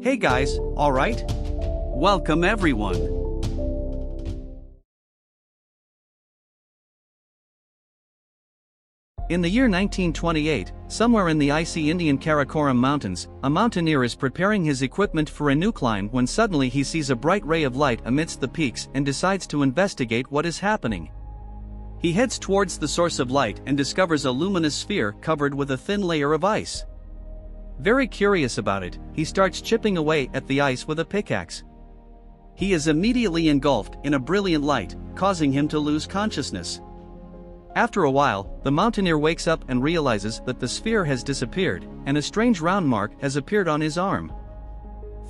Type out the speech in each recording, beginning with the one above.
Hey guys, alright? Welcome everyone. In the year 1928, somewhere in the icy Indian Karakoram Mountains, a mountaineer is preparing his equipment for a new climb when suddenly he sees a bright ray of light amidst the peaks and decides to investigate what is happening. He heads towards the source of light and discovers a luminous sphere covered with a thin layer of ice. Very curious about it, he starts chipping away at the ice with a pickaxe. He is immediately engulfed in a brilliant light, causing him to lose consciousness. After a while, the mountaineer wakes up and realizes that the sphere has disappeared, and a strange round mark has appeared on his arm.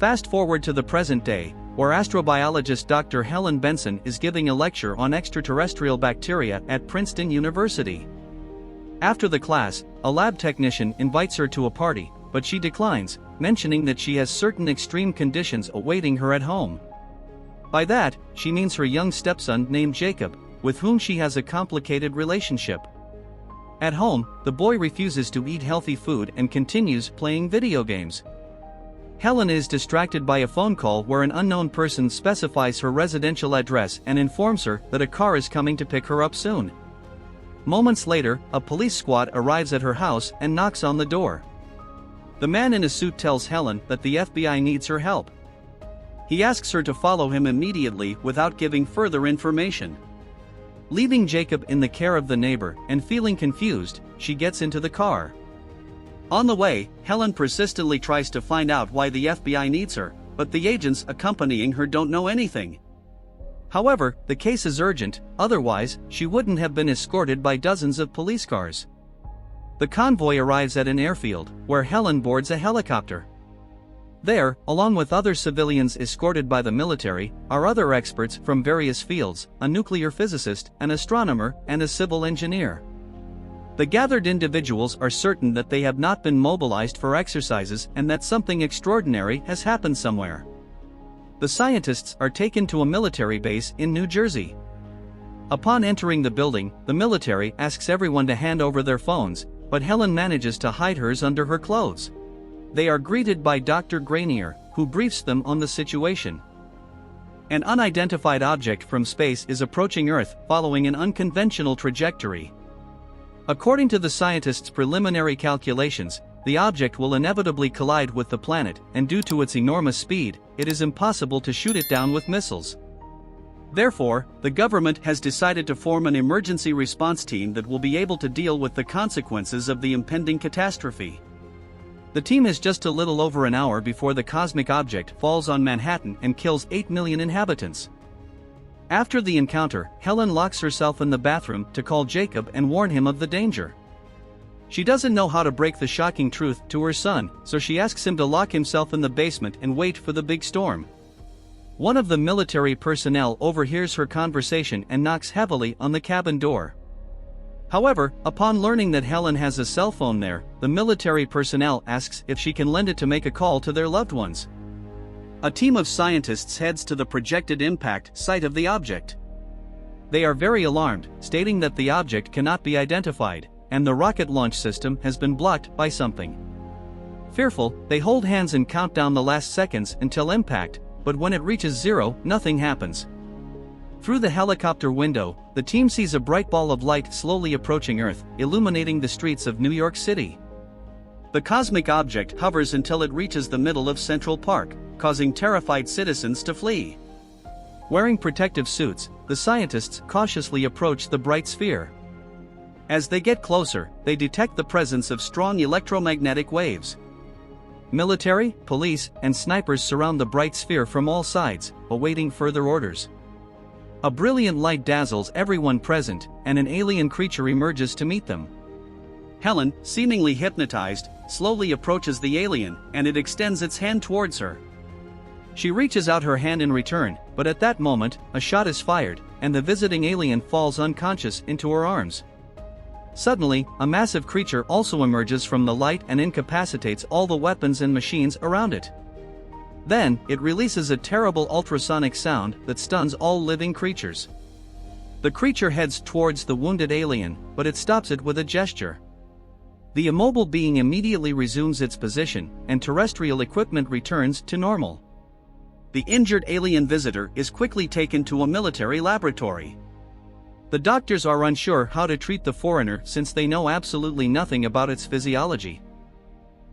Fast forward to the present day, where astrobiologist Dr. Helen Benson is giving a lecture on extraterrestrial bacteria at Princeton University. After the class, a lab technician invites her to a party, but she declines, mentioning that she has certain extreme conditions awaiting her at home. By that, she means her young stepson named Jacob, with whom she has a complicated relationship. At home, the boy refuses to eat healthy food and continues playing video games. Helen is distracted by a phone call where an unknown person specifies her residential address and informs her that a car is coming to pick her up soon. Moments later, a police squad arrives at her house and knocks on the door. The man in a suit tells Helen that the FBI needs her help. He asks her to follow him immediately without giving further information. Leaving Jacob in the care of the neighbor and feeling confused, she gets into the car. On the way, Helen persistently tries to find out why the FBI needs her, but the agents accompanying her don't know anything. However, the case is urgent, otherwise, she wouldn't have been escorted by dozens of police cars. The convoy arrives at an airfield, where Helen boards a helicopter. There, along with other civilians escorted by the military, are other experts from various fields, a nuclear physicist, an astronomer, and a civil engineer. The gathered individuals are certain that they have not been mobilized for exercises and that something extraordinary has happened somewhere. The scientists are taken to a military base in New Jersey. Upon entering the building, the military asks everyone to hand over their phones, but Helen manages to hide hers under her clothes. They are greeted by Dr. Granier, who briefs them on the situation. An unidentified object from space is approaching Earth, following an unconventional trajectory. According to the scientists' preliminary calculations, the object will inevitably collide with the planet, and due to its enormous speed, it is impossible to shoot it down with missiles. Therefore, the government has decided to form an emergency response team that will be able to deal with the consequences of the impending catastrophe. The team has just a little over an hour before the cosmic object falls on Manhattan and kills 8 million inhabitants. After the encounter, Helen locks herself in the bathroom to call Jacob and warn him of the danger. She doesn't know how to break the shocking truth to her son, so she asks him to lock himself in the basement and wait for the big storm. One of the military personnel overhears her conversation and knocks heavily on the cabin door. However, upon learning that Helen has a cell phone there, the military personnel asks if she can lend it to make a call to their loved ones. A team of scientists heads to the projected impact site of the object. They are very alarmed, stating that the object cannot be identified, and the rocket launch system has been blocked by something. Fearful, they hold hands and count down the last seconds until impact, but when it reaches 0, nothing happens. Through the helicopter window, the team sees a bright ball of light slowly approaching Earth, illuminating the streets of New York City. The cosmic object hovers until it reaches the middle of Central Park, causing terrified citizens to flee. Wearing protective suits, the scientists cautiously approach the bright sphere. As they get closer, they detect the presence of strong electromagnetic waves. Military, police, and snipers surround the bright sphere from all sides, awaiting further orders. A brilliant light dazzles everyone present, and an alien creature emerges to meet them. Helen, seemingly hypnotized, slowly approaches the alien, and it extends its hand towards her. She reaches out her hand in return, but at that moment, a shot is fired, and the visiting alien falls unconscious into her arms. Suddenly, a massive creature also emerges from the light and incapacitates all the weapons and machines around it. Then, it releases a terrible ultrasonic sound that stuns all living creatures. The creature heads towards the wounded alien, but it stops it with a gesture. The immobile being immediately resumes its position, and terrestrial equipment returns to normal. The injured alien visitor is quickly taken to a military laboratory. The doctors are unsure how to treat the foreigner since they know absolutely nothing about its physiology.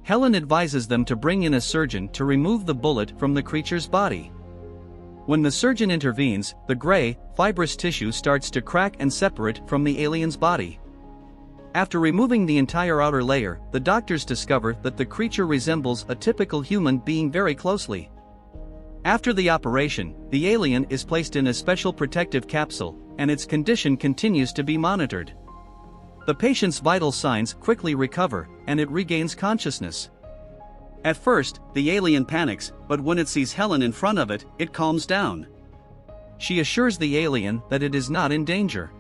Helen advises them to bring in a surgeon to remove the bullet from the creature's body. When the surgeon intervenes, the gray, fibrous tissue starts to crack and separate from the alien's body. After removing the entire outer layer, the doctors discover that the creature resembles a typical human being very closely. After the operation, the alien is placed in a special protective capsule, and its condition continues to be monitored. The patient's vital signs quickly recover, and it regains consciousness. At first, the alien panics, but when it sees Helen in front of it, it calms down. She assures the alien that it is not in danger.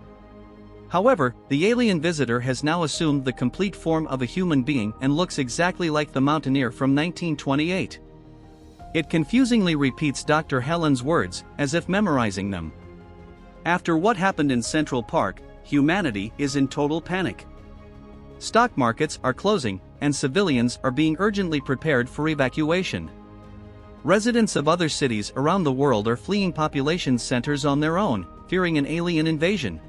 However, the alien visitor has now assumed the complete form of a human being and looks exactly like the mountaineer from 1928. It confusingly repeats Dr. Helen's words, as if memorizing them. After what happened in Central Park, humanity is in total panic. Stock markets are closing, and civilians are being urgently prepared for evacuation. Residents of other cities around the world are fleeing population centers on their own, fearing an alien invasion.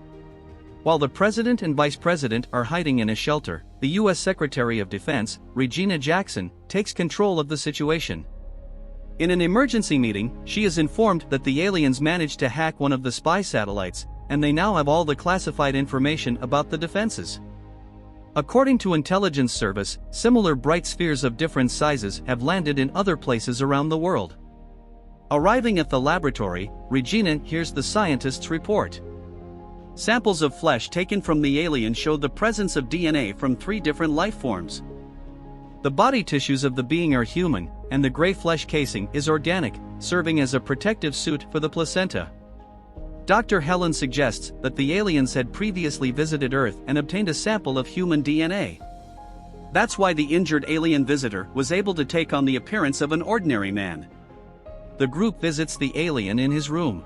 While the president and vice president are hiding in a shelter, the U.S. Secretary of Defense, Regina Jackson, takes control of the situation. In an emergency meeting, she is informed that the aliens managed to hack one of the spy satellites, and they now have all the classified information about the defenses. According to intelligence service, similar bright spheres of different sizes have landed in other places around the world. Arriving at the laboratory, Regina hears the scientists report. Samples of flesh taken from the alien show the presence of DNA from 3 different life forms. The body tissues of the being are human, and the gray flesh casing is organic, serving as a protective suit for the placenta. Dr. Helen suggests that the aliens had previously visited Earth and obtained a sample of human DNA. That's why the injured alien visitor was able to take on the appearance of an ordinary man. The group visits the alien in his room.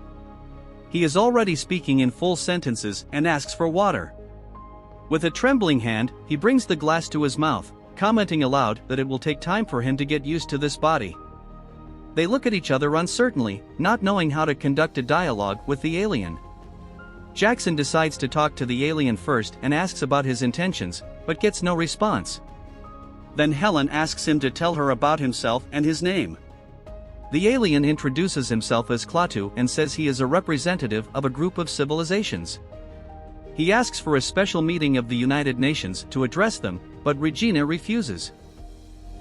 He is already speaking in full sentences and asks for water. With a trembling hand, he brings the glass to his mouth, commenting aloud that it will take time for him to get used to this body. They look at each other uncertainly, not knowing how to conduct a dialogue with the alien. Jackson decides to talk to the alien first and asks about his intentions, but gets no response. Then Helen asks him to tell her about himself and his name. The alien introduces himself as Klaatu and says he is a representative of a group of civilizations. He asks for a special meeting of the United Nations to address them, but Regina refuses.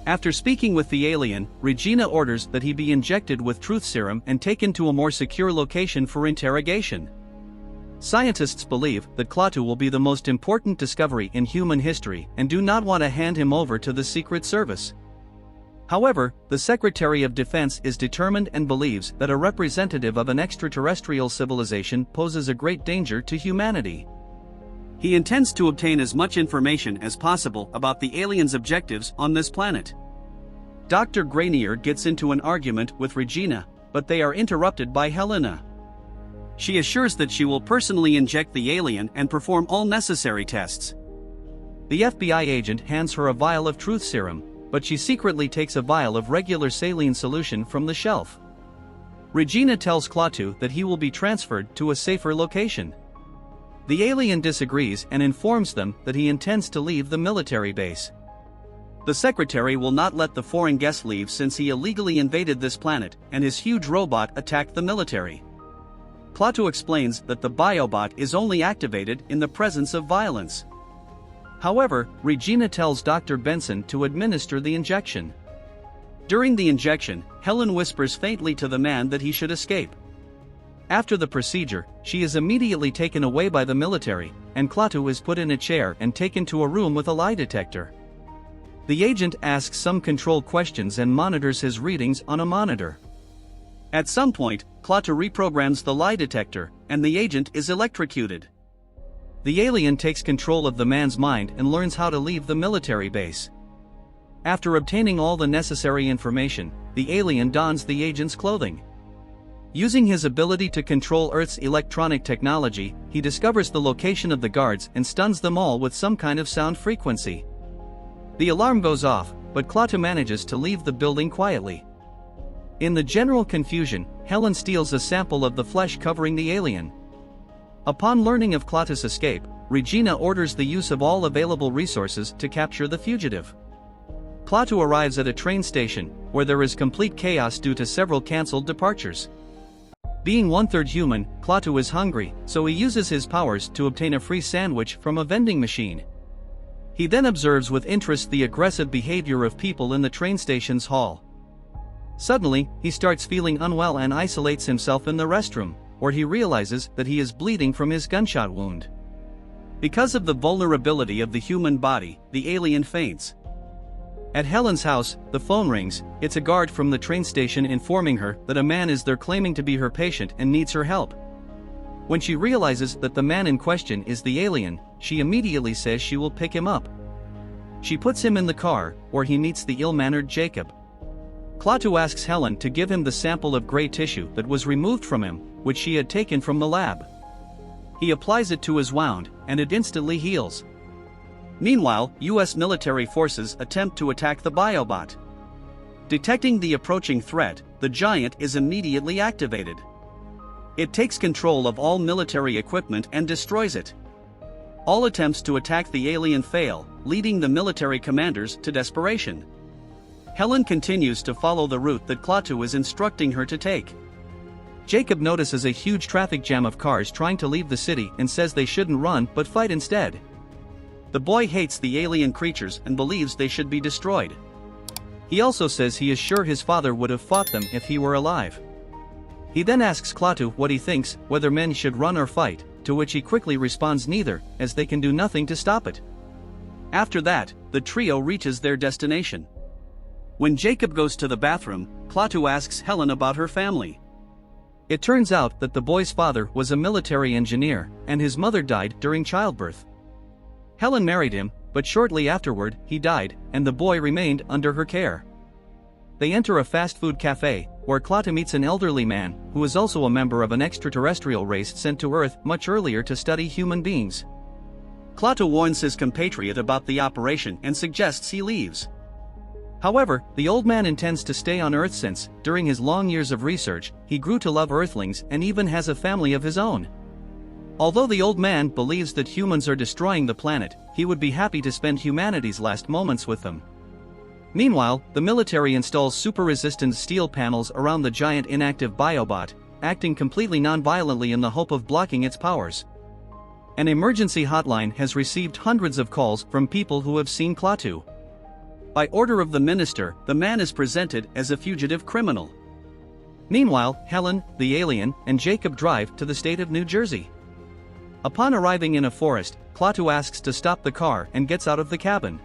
After speaking with the alien, Regina orders that he be injected with truth serum and taken to a more secure location for interrogation. Scientists believe that Klaatu will be the most important discovery in human history and do not want to hand him over to the Secret Service. However, the Secretary of Defense is determined and believes that a representative of an extraterrestrial civilization poses a great danger to humanity. He intends to obtain as much information as possible about the aliens' objectives on this planet. Dr. Granier gets into an argument with Regina, but they are interrupted by Helena. She assures that she will personally inject the alien and perform all necessary tests. The FBI agent hands her a vial of truth serum, but she secretly takes a vial of regular saline solution from the shelf. Regina tells Klaatu that he will be transferred to a safer location. The alien disagrees and informs them that he intends to leave the military base. The secretary will not let the foreign guest leave since he illegally invaded this planet, and his huge robot attacked the military. Klaatu explains that the biobot is only activated in the presence of violence. However, Regina tells Dr. Benson to administer the injection. During the injection, Helen whispers faintly to the man that he should escape. After the procedure, she is immediately taken away by the military, and Klaatu is put in a chair and taken to a room with a lie detector. The agent asks some control questions and monitors his readings on a monitor. At some point, Klaatu reprograms the lie detector, and the agent is electrocuted. The alien takes control of the man's mind and learns how to leave the military base. After obtaining all the necessary information, the alien dons the agent's clothing. Using his ability to control Earth's electronic technology, he discovers the location of the guards and stuns them all with some kind of sound frequency. The alarm goes off, but Klaatu manages to leave the building quietly. In the general confusion, Helen steals a sample of the flesh covering the alien. Upon learning of Klaatu's escape, Regina orders the use of all available resources to capture the fugitive. Klaatu arrives at a train station, where there is complete chaos due to several cancelled departures. Being one-third human, Klaatu is hungry, so he uses his powers to obtain a free sandwich from a vending machine. He then observes with interest the aggressive behavior of people in the train station's hall. Suddenly, he starts feeling unwell and isolates himself in the restroom, where he realizes that he is bleeding from his gunshot wound. Because of the vulnerability of the human body, the alien faints. At Helen's house, the phone rings. It's a guard from the train station informing her that a man is there claiming to be her patient and needs her help. When she realizes that the man in question is the alien, she immediately says she will pick him up. She puts him in the car, where he meets the ill-mannered Jacob. Klaatu asks Helen to give him the sample of gray tissue that was removed from him, which she had taken from the lab. He applies it to his wound, and it instantly heals. Meanwhile, US military forces attempt to attack the biobot. Detecting the approaching threat, the giant is immediately activated. It takes control of all military equipment and destroys it. All attempts to attack the alien fail, leading the military commanders to desperation. Helen continues to follow the route that Klaatu is instructing her to take. Jacob notices a huge traffic jam of cars trying to leave the city and says they shouldn't run but fight instead. The boy hates the alien creatures and believes they should be destroyed. He also says he is sure his father would have fought them if he were alive. He then asks Klaatu what he thinks, whether men should run or fight, to which he quickly responds neither, as they can do nothing to stop it. After that, the trio reaches their destination. When Jacob goes to the bathroom, Klaatu asks Helen about her family. It turns out that the boy's father was a military engineer, and his mother died during childbirth. Helen married him, but shortly afterward, he died, and the boy remained under her care. They enter a fast food cafe, where Klaatu meets an elderly man, who is also a member of an extraterrestrial race sent to Earth much earlier to study human beings. Klaatu warns his compatriot about the operation and suggests he leaves. However, the old man intends to stay on Earth since, during his long years of research, he grew to love Earthlings and even has a family of his own. Although the old man believes that humans are destroying the planet, he would be happy to spend humanity's last moments with them. Meanwhile, the military installs super-resistant steel panels around the giant inactive biobot, acting completely non-violently in the hope of blocking its powers. An emergency hotline has received hundreds of calls from people who have seen Klaatu. By order of the minister, the man is presented as a fugitive criminal. Meanwhile, Helen, the alien, and Jacob drive to the state of New Jersey. Upon arriving in a forest, Klaatu asks to stop the car and gets out of the cabin.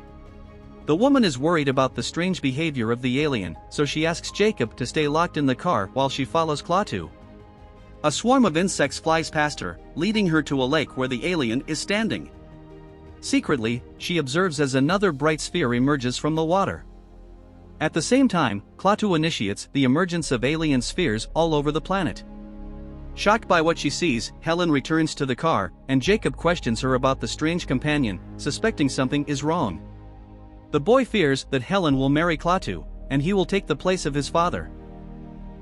The woman is worried about the strange behavior of the alien, so she asks Jacob to stay locked in the car while she follows Klaatu. A swarm of insects flies past her, leading her to a lake where the alien is standing. Secretly, she observes as another bright sphere emerges from the water. At the same time, Klaatu initiates the emergence of alien spheres all over the planet. Shocked by what she sees, Helen returns to the car, and Jacob questions her about the strange companion, suspecting something is wrong. The boy fears that Helen will marry Klaatu, and he will take the place of his father.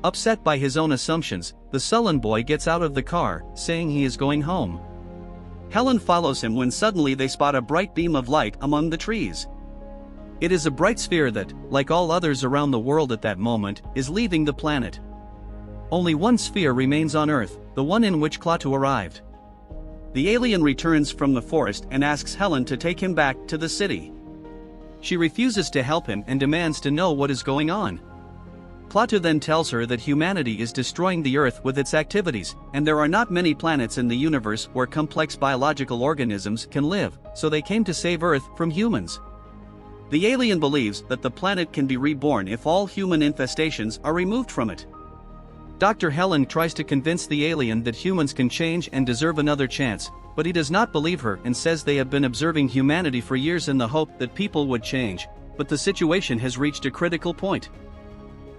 Upset by his own assumptions, the sullen boy gets out of the car, saying he is going home. Helen follows him when suddenly they spot a bright beam of light among the trees. It is a bright sphere that, like all others around the world at that moment, is leaving the planet. Only one sphere remains on Earth, the one in which Klaatu arrived. The alien returns from the forest and asks Helen to take him back to the city. She refuses to help him and demands to know what is going on. Klaatu then tells her that humanity is destroying the Earth with its activities, and there are not many planets in the universe where complex biological organisms can live, so they came to save Earth from humans. The alien believes that the planet can be reborn if all human infestations are removed from it. Dr. Helen tries to convince the alien that humans can change and deserve another chance, but he does not believe her and says they have been observing humanity for years in the hope that people would change, but the situation has reached a critical point.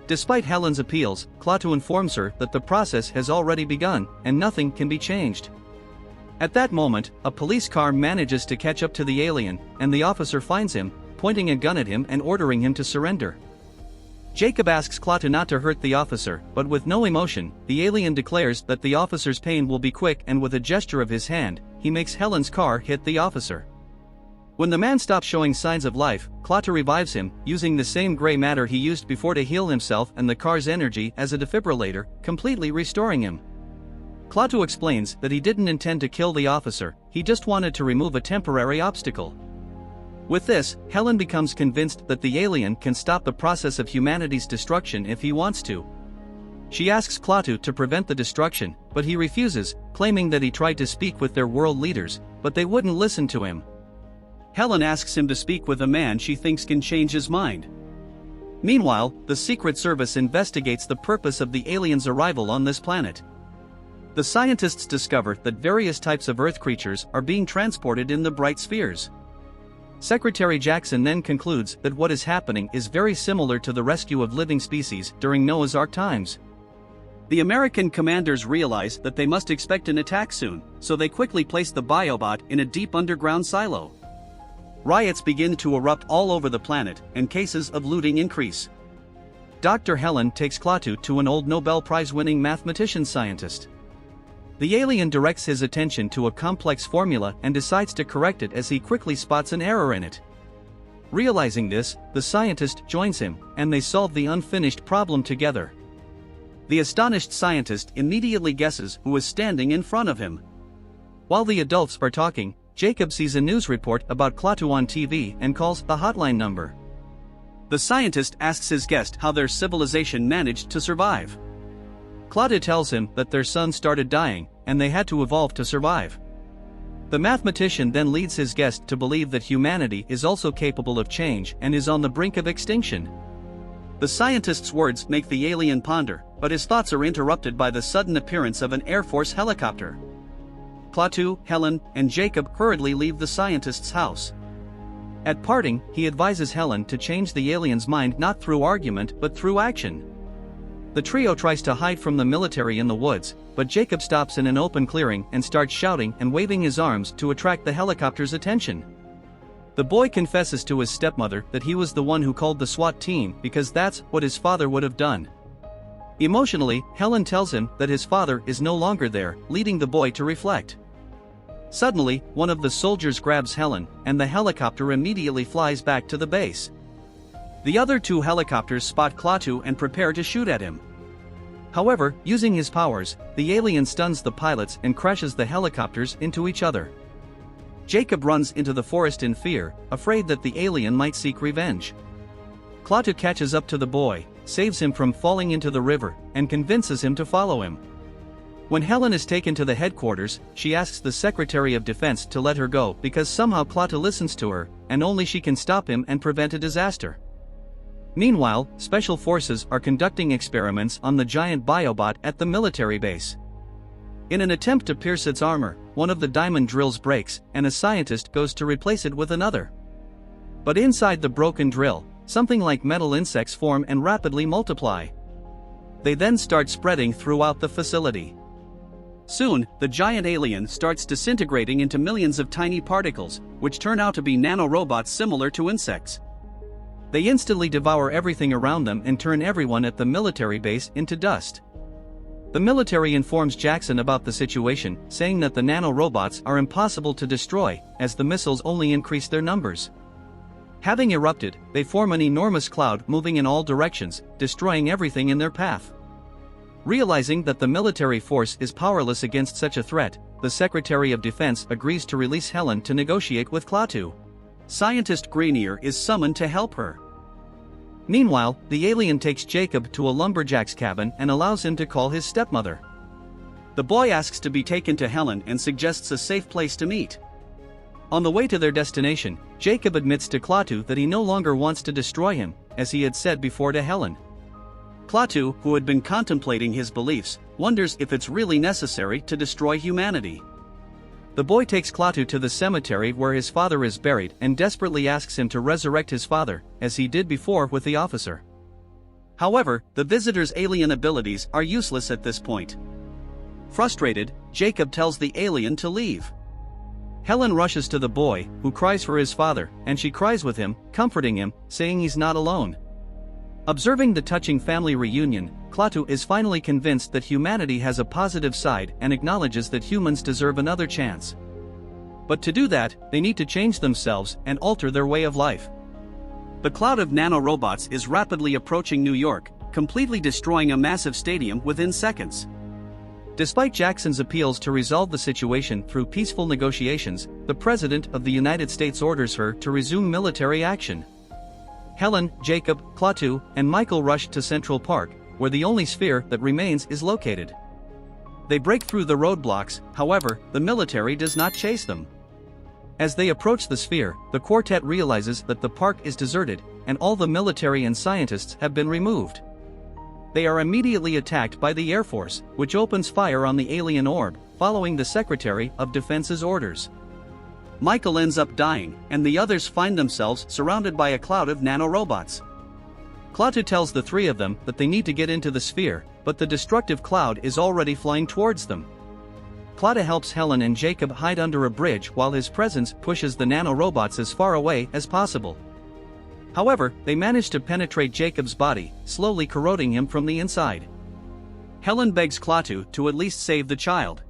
Despite Helen's appeals, Klaatu informs her that the process has already begun, and nothing can be changed. At that moment, a police car manages to catch up to the alien, and the officer finds him, pointing a gun at him and ordering him to surrender. Jacob asks Klaatu not to hurt the officer, but with no emotion, the alien declares that the officer's pain will be quick, and with a gesture of his hand, he makes Helen's car hit the officer. When the man stops showing signs of life, Klaatu revives him, using the same gray matter he used before to heal himself and the car's energy as a defibrillator, completely restoring him. Klaatu explains that he didn't intend to kill the officer, he just wanted to remove a temporary obstacle. With this, Helen becomes convinced that the alien can stop the process of humanity's destruction if he wants to. She asks Klaatu to prevent the destruction, but he refuses, claiming that he tried to speak with their world leaders, but they wouldn't listen to him. Helen asks him to speak with a man she thinks can change his mind. Meanwhile, the Secret Service investigates the purpose of the alien's arrival on this planet. The scientists discover that various types of Earth creatures are being transported in the bright spheres. Secretary Jackson then concludes that what is happening is very similar to the rescue of living species during Noah's Ark times. The American commanders realize that they must expect an attack soon, so they quickly place the biobot in a deep underground silo. Riots begin to erupt all over the planet, and cases of looting increase. Dr. Helen takes Klaatu to an old Nobel Prize-winning mathematician-scientist. The alien directs his attention to a complex formula and decides to correct it as he quickly spots an error in it. Realizing this, the scientist joins him, and they solve the unfinished problem together. The astonished scientist immediately guesses who is standing in front of him. While the adults are talking, Jacob sees a news report about Klaatu on TV and calls the hotline number. The scientist asks his guest how their civilization managed to survive. Klaatu tells him that their son started dying, and they had to evolve to survive. The mathematician then leads his guest to believe that humanity is also capable of change and is on the brink of extinction. The scientist's words make the alien ponder, but his thoughts are interrupted by the sudden appearance of an Air Force helicopter. Klaatu, Helen, and Jacob hurriedly leave the scientist's house. At parting, he advises Helen to change the alien's mind not through argument but through action. The trio tries to hide from the military in the woods, but Jacob stops in an open clearing and starts shouting and waving his arms to attract the helicopter's attention. The boy confesses to his stepmother that he was the one who called the SWAT team because that's what his father would have done. Emotionally, Helen tells him that his father is no longer there, leading the boy to reflect. Suddenly, one of the soldiers grabs Helen, and the helicopter immediately flies back to the base. The other two helicopters spot Klaatu and prepare to shoot at him. However, using his powers, the alien stuns the pilots and crashes the helicopters into each other. Jacob runs into the forest in fear, afraid that the alien might seek revenge. Klaatu catches up to the boy, saves him from falling into the river, and convinces him to follow him. When Helen is taken to the headquarters, she asks the Secretary of Defense to let her go because somehow Klaatu listens to her, and only she can stop him and prevent a disaster. Meanwhile, special forces are conducting experiments on the giant biobot at the military base. In an attempt to pierce its armor, one of the diamond drills breaks, and a scientist goes to replace it with another. But inside the broken drill, something like metal insects form and rapidly multiply. They then start spreading throughout the facility. Soon, the giant alien starts disintegrating into millions of tiny particles, which turn out to be nanorobots similar to insects. They instantly devour everything around them and turn everyone at the military base into dust. The military informs Jackson about the situation, saying that the nanorobots are impossible to destroy, as the missiles only increase their numbers. Having erupted, they form an enormous cloud moving in all directions, destroying everything in their path. Realizing that the military force is powerless against such a threat, the Secretary of Defense agrees to release Helen to negotiate with Klaatu. Scientist Greenier is summoned to help her. Meanwhile, the alien takes Jacob to a lumberjack's cabin and allows him to call his stepmother. The boy asks to be taken to Helen and suggests a safe place to meet. On the way to their destination, Jacob admits to Klaatu that he no longer wants to destroy him, as he had said before to Helen. Klaatu, who had been contemplating his beliefs, wonders if it's really necessary to destroy humanity. The boy takes Klaatu to the cemetery where his father is buried and desperately asks him to resurrect his father, as he did before with the officer. However, the visitor's alien abilities are useless at this point. Frustrated, Jacob tells the alien to leave. Helen rushes to the boy, who cries for his father, and she cries with him, comforting him, saying he's not alone. Observing the touching family reunion, Klaatu is finally convinced that humanity has a positive side and acknowledges that humans deserve another chance. But to do that, they need to change themselves and alter their way of life. The cloud of nanorobots is rapidly approaching New York, completely destroying a massive stadium within seconds. Despite Jackson's appeals to resolve the situation through peaceful negotiations, the President of the United States orders her to resume military action. Helen, Jacob, Klaatu, and Michael rush to Central Park, where the only sphere that remains is located. They break through the roadblocks, however, the military does not chase them. As they approach the sphere, the quartet realizes that the park is deserted, and all the military and scientists have been removed. They are immediately attacked by the Air Force, which opens fire on the alien orb, following the Secretary of Defense's orders. Michael ends up dying, and the others find themselves surrounded by a cloud of nanorobots. Klaatu tells the three of them that they need to get into the sphere, but the destructive cloud is already flying towards them. Klaatu helps Helen and Jacob hide under a bridge while his presence pushes the nanorobots as far away as possible. However, they manage to penetrate Jacob's body, slowly corroding him from the inside. Helen begs Klaatu to at least save the child.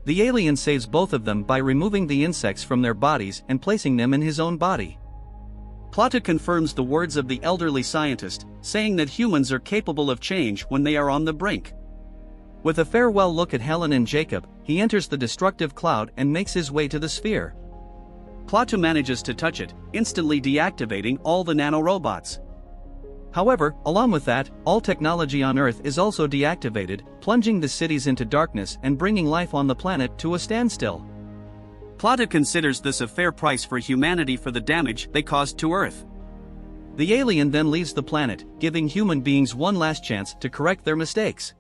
The alien saves both of them by removing the insects from their bodies and placing them in his own body. Klaatu confirms the words of the elderly scientist, saying that humans are capable of change when they are on the brink. With a farewell look at Helen and Jacob, he enters the destructive cloud and makes his way to the sphere. Klaatu manages to touch it, instantly deactivating all the nanorobots. However, along with that, all technology on Earth is also deactivated, plunging the cities into darkness and bringing life on the planet to a standstill. Klaatu considers this a fair price for humanity for the damage they caused to Earth. The alien then leaves the planet, giving human beings one last chance to correct their mistakes.